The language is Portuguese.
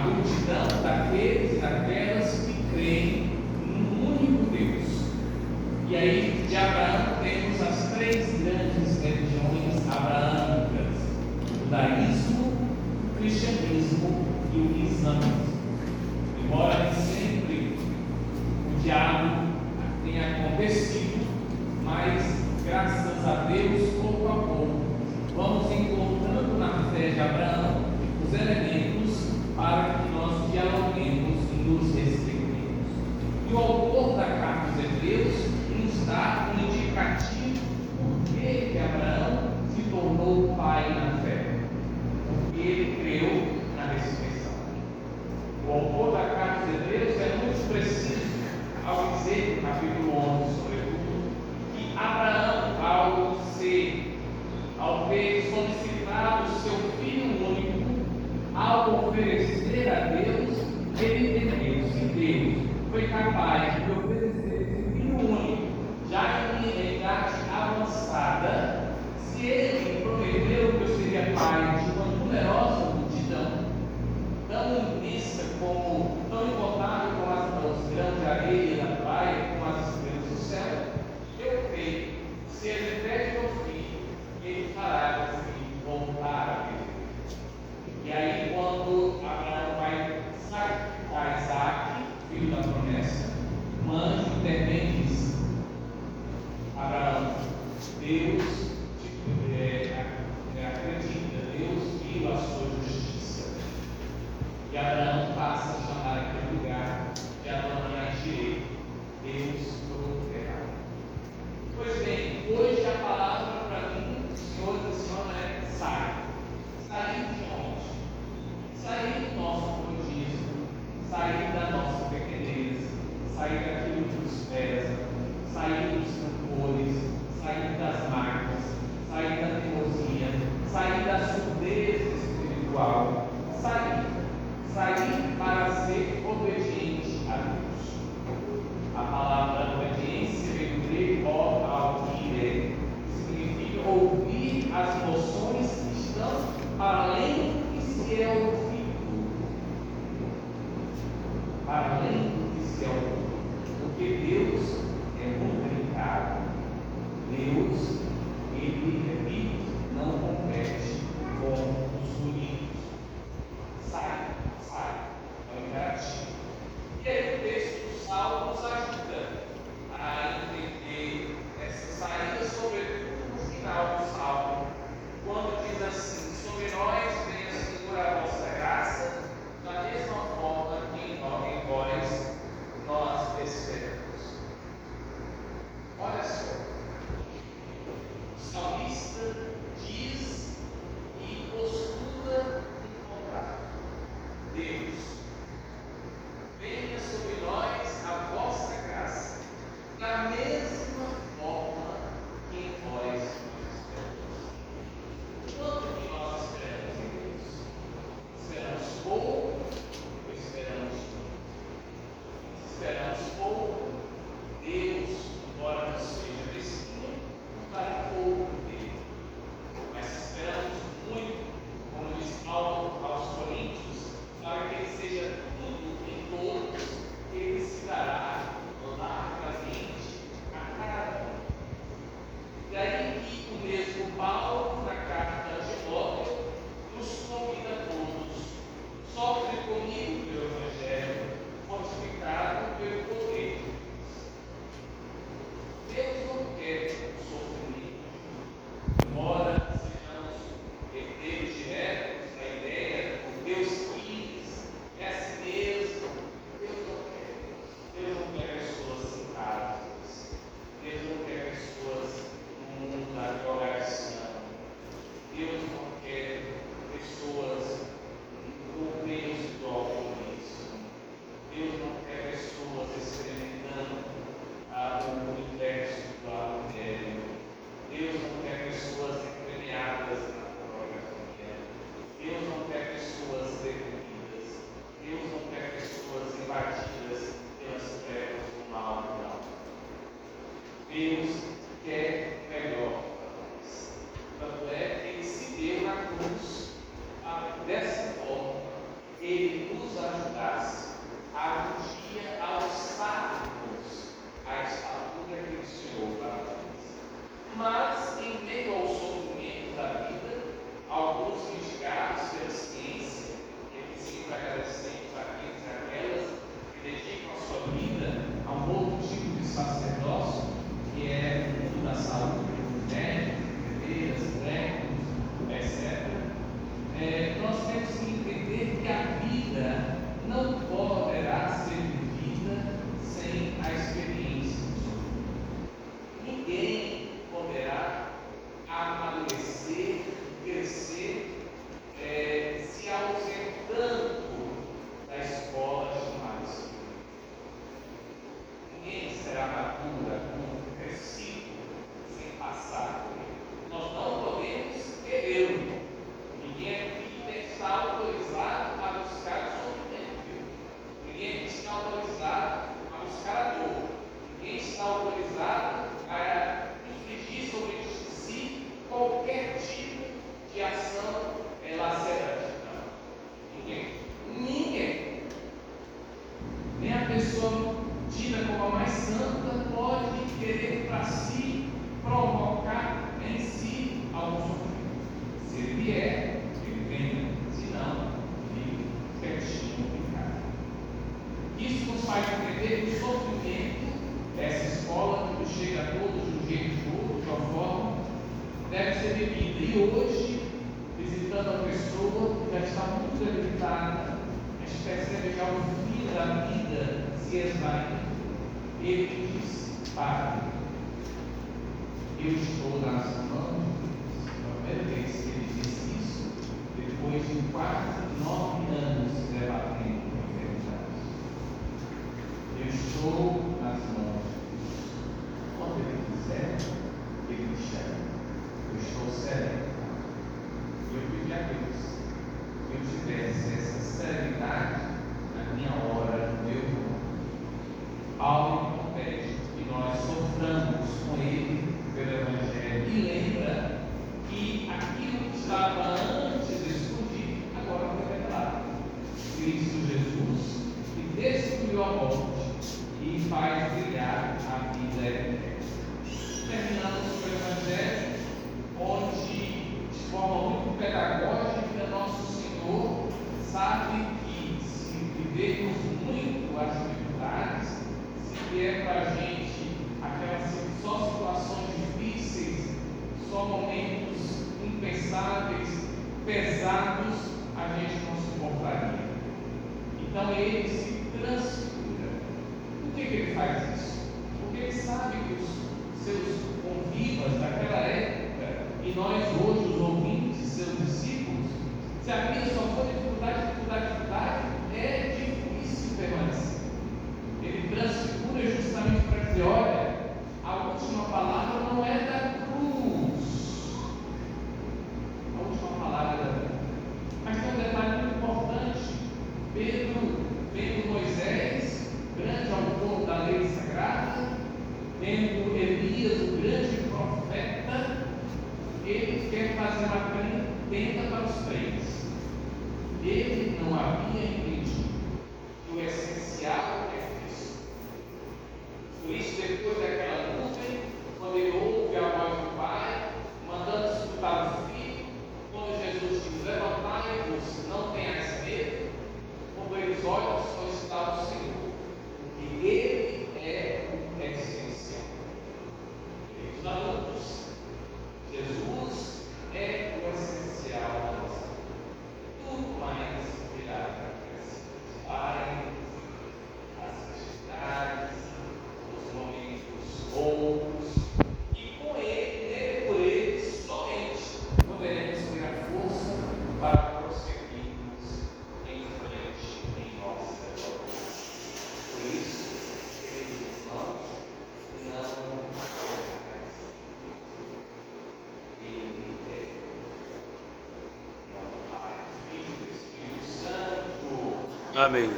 multidão daqueles e daquelas que creem no único Deus. E aí, de Abraão, temos as três grandes religiões abraâmicas: o judaísmo, o cristianismo e o islamismo. Embora nem sempre o diabo tenha acontecido, mas graças a Deus, pouco a pouco, vamos encontrando na fé de Abraão os elementos para que nós dialoguemos e nos respeitemos. E o autor da carta aos Hebreus nos dá um indicativo por que Abraão se tornou pai na fé. Porque ele creu na ressurreição. O autor da carta aos Hebreus é muito preciso ao dizer, no capítulo 11, sobretudo, que Abraão, ao ter solicitado o seu filho único, ao oferecer a Deus, ele entendeu se Deus foi capaz de oferecer esse filho único, já em idade avançada, se ele prometeu que eu seria pai de uma numerosa multidão, tão imensa como, tão incontável como os grãos de areia da praia, como as estrelas do céu, eu creio, se ele pede meu filho, ele fará esse filho voltar a Deus. E aí, quando Abraão vai sacrificar Isaac, filho da promessa, um anjo intervém e diz: Abraão, Deus acredita, Deus viu a sua justiça. E Abraão passa a chamar aquele lugar de Adonai-Jireh, Deus proverá. Pois bem, hoje a palavra para mim, Senhor e Senhora, é sai. Sair de onde? Sair do nosso comodismo, sair da nossa pequenez, sair daquilo que nos pesa, sair dos rancores, sair das mágoas, sair da teimosia, sair da surdez espiritual, sair para ser obediente a Deus. A palavra obediência vem do grego audire, significa ouvir as emoções que estão para além do que se é ouvido. faz entender que o sofrimento, essa escola que chega a todos de um jeito de uma forma, deve ser vivida. E hoje, visitando a pessoa que já está muito debilitada, a gente percebe já o fim da vida se esvaindo. Ele diz: Pai, eu estou nas mãos de Deus. A primeira vez que ele disse isso, depois de quase 9 anos debatendo com a enfermidade. Eu estou nas mãos de Deus. Quando ele quiser, ele me chama. Eu estou sereno. E eu pedi a Deus que eu tivesse essa serenidade na minha hora, no meu momento. Paulo pede que nós soframos com ele pelo Evangelho e lembra que aquilo que estava antes escondido agora foi revelado. Cristo Jesus, que destruiu a morte e faz brilhar a vida eterna. Terminamos com o Evangelho, onde, de forma muito pedagógica, nosso Senhor sabe que se vivermos muito as dificuldades, se vier para a gente aquelas só situações difíceis, só momentos impensáveis, pesados, a gente não suportaria. Então ele se transfigura. Por que ele faz isso? Porque ele sabe que os seus convivas daquela época, e nós hoje, os ouvintes, seus discípulos, se a vida só for dificuldade, é difícil permanecer. Ele transfigura justamente para dizer: olha, a última palavra não é da cruz. A última palavra é da cruz. Mas tem um detalhe muito importante. Pedro, vendo Moisés, grande autor da lei sagrada, vendo Elias, o grande profeta, ele quer fazer uma tenda para os crentes. Ele não havia entendido que o essencial é Cristo. Por isso, depois daquela nuvem, quando ele ouve a voz do Pai, mandando escutar o Filho, quando Jesus diz: levantai-vos, não tenhais medo, quando eles olham, só está o Senhor, porque Ele é o essencial. Queridos alunos, Jesus é o essencial da nossa vida. Tudo mais virá para as atividades, os momentos bons, e com Ele, por Ele, somente poderemos ter a força para prosseguirmos em frente em nossa jornada. Por isso, queridos irmãos, não mais. Ele é o Pai, Filho e Espírito Santo. Amém.